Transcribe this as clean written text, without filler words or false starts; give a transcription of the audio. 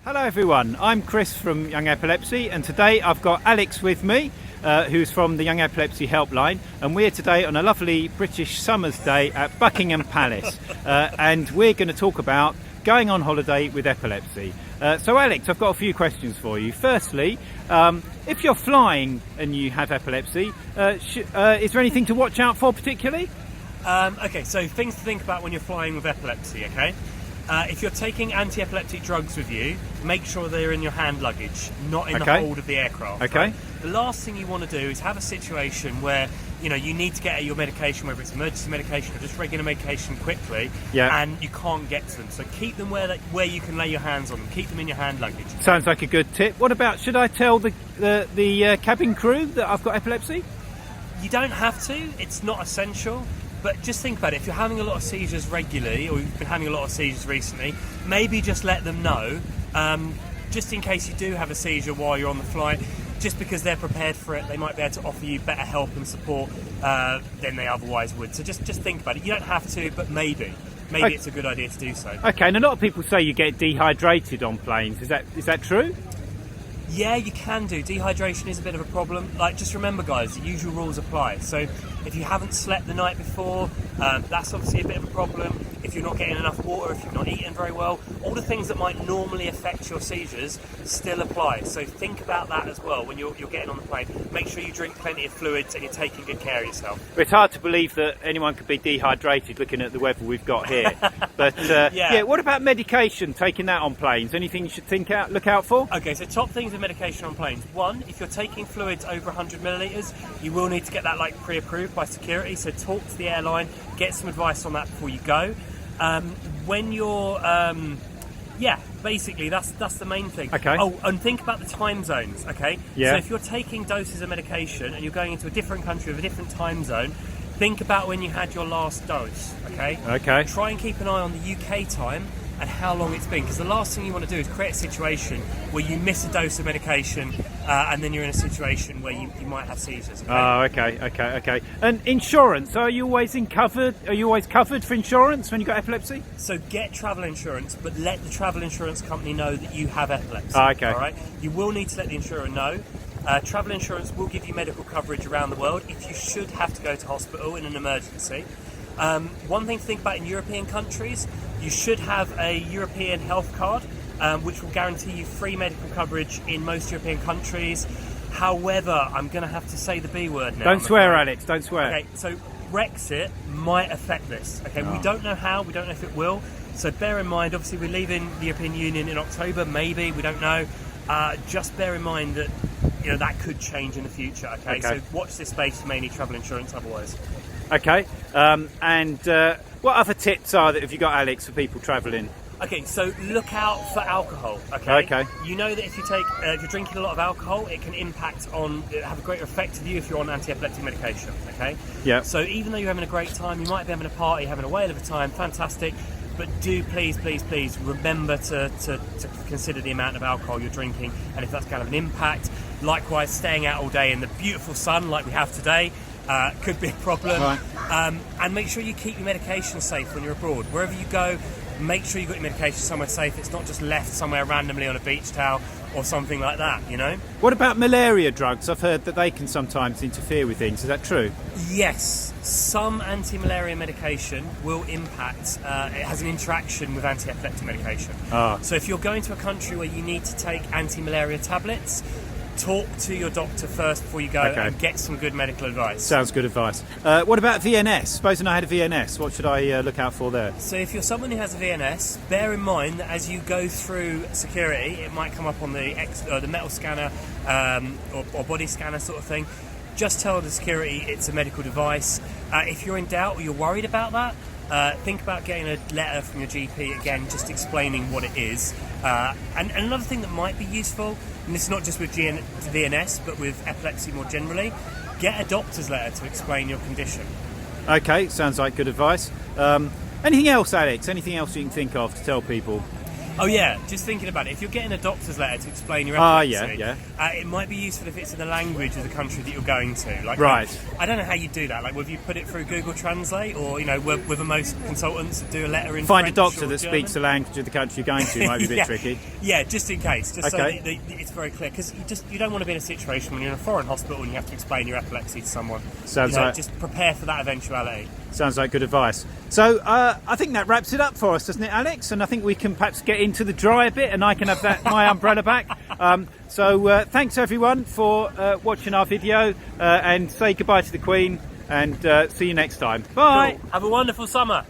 Hello everyone, I'm Chris from Young Epilepsy, and today I've got Alex with me, who's from the Young Epilepsy helpline, and we're today on a lovely British summer's day at Buckingham Palace, and we're going to talk about going on holiday with epilepsy. So Alex, I've got a few questions for you. Firstly, if you're flying and you have epilepsy, is there anything to watch out for particularly? Okay, so things to think about when you're flying with epilepsy, okay? If you're taking anti-epileptic drugs with you, make sure they're in your hand luggage, not in the hold of the aircraft. Okay. Right? The last thing you want to do is have a situation where you need to get your medication, whether it's emergency medication or just regular medication, quickly, and you can't get to them. So keep them where you can lay your hands on them. Keep them in your hand luggage. Okay? Sounds like a good tip. What about, should I tell the cabin crew that I've got epilepsy? You don't have to. It's not essential. But just think about it, if you're having a lot of seizures regularly, or you've been having a lot of seizures recently, maybe just let them know, just in case you do have a seizure while you're on the flight, just because they're prepared for it, they might be able to offer you better help and support than they otherwise would. So just think about it. You don't have to, but maybe it's a good idea to do so. Okay, and a lot of people say you get dehydrated on planes. Is that true? Yeah, you can do. Dehydration is a bit of a problem. Just remember, guys, the usual rules apply. So if you haven't slept the night before, that's obviously a bit of a problem. If you're not getting enough water, if you've not eaten very well, all the things that might normally affect your seizures still apply. So think about that as well when you're getting on the plane. Make sure you drink plenty of fluids and you're taking good care of yourself. It's hard to believe that anyone could be dehydrated looking at the weather we've got here. But what about medication, taking that on planes? Anything you should look out for? Okay, so top things with medication on planes. One, if you're taking fluids over 100 millilitres, you will need to get that pre-approved by security. So talk to the airline, get some advice on that before you go. When you're, basically that's the main thing. Okay. Oh, and think about the time zones. Okay. Yeah. So if you're taking doses of medication and you're going into a different country with a different time zone, think about when you had your last dose. Okay. Okay. Try and keep an eye on the UK time and how long it's been, because the last thing you want to do is create a situation where you miss a dose of medication and then you're in a situation where you might have seizures. Okay? Oh, okay. And insurance, are you always covered for insurance when you've got epilepsy? So get travel insurance, but let the travel insurance company know that you have epilepsy. Okay. All right. You will need to let the insurer know. Travel insurance will give you medical coverage around the world if you should have to go to hospital in an emergency. One thing to think about in European countries, you should have a European health card, which will guarantee you free medical coverage in most European countries. However, I'm going to have to say the B word now. Don't swear, Alex, don't swear. Okay, so Brexit might affect this. Okay, We don't know how, we don't know if it will. So bear in mind, obviously we're leaving the European Union in October, maybe, we don't know. Just bear in mind that that could change in the future. Okay, so watch this space, you may need travel insurance otherwise. Okay, what other tips are there, if you got, Alex, for people travelling? Okay, so look out for alcohol. Okay. You know that if you're drinking a lot of alcohol, it can have a greater effect on you if you're on anti-epileptic medication. Okay. Yeah. So even though you're having a great time, you might be having a party, having a whale of a time, fantastic. But do please remember to consider the amount of alcohol you're drinking, and if that's kind of an impact. Likewise, staying out all day in the beautiful sun like we have today could be a problem. Right. And make sure you keep your medication safe when you're abroad. Wherever you go, make sure you've got your medication somewhere safe. It's not just left somewhere randomly on a beach towel or something like that, What about malaria drugs? I've heard that they can sometimes interfere with things. Is that true? Yes. Some anti-malaria medication will impact, it has an interaction with anti-epileptic medication. So if you're going to a country where you need to take anti-malaria tablets, talk to your doctor first before you go and get some good medical advice. Sounds good advice. What about VNS? Supposing I had a VNS, what should I look out for there? So if you're someone who has a VNS, bear in mind that as you go through security, it might come up on the metal scanner or body scanner sort of thing. Just tell the security it's a medical device. If you're in doubt or you're worried about that, think about getting a letter from your GP, again, just explaining what it is. And another thing that might be useful, and this is not just with VNS, but with epilepsy more generally, get a doctor's letter to explain your condition. Okay, sounds like good advice. Anything else, Alex? Anything else you can think of to tell people? Oh yeah, just thinking about it. If you're getting a doctor's letter to explain your Yeah, epilepsy, it might be useful if it's in the language of the country that you're going to. Like, Right. I don't know how you do that. Like, whether you put it through Google Translate, or with most consultants that do a letter in Find French a doctor or that German. speaks the language of the country you're going to might be a bit tricky. Yeah, just in case, just Okay. so that it's very clear, because you don't want to be in a situation when you're in a foreign hospital and you have to explain your epilepsy to someone. Sounds like- just prepare for that eventuality. Sounds like good advice. So I think that wraps it up for us, doesn't it, Alex? And I think we can perhaps get into the dry a bit, and I can have my umbrella back. So thanks everyone for watching our video, and say goodbye to the Queen, and see you next time. Bye. Cool. Have a wonderful summer.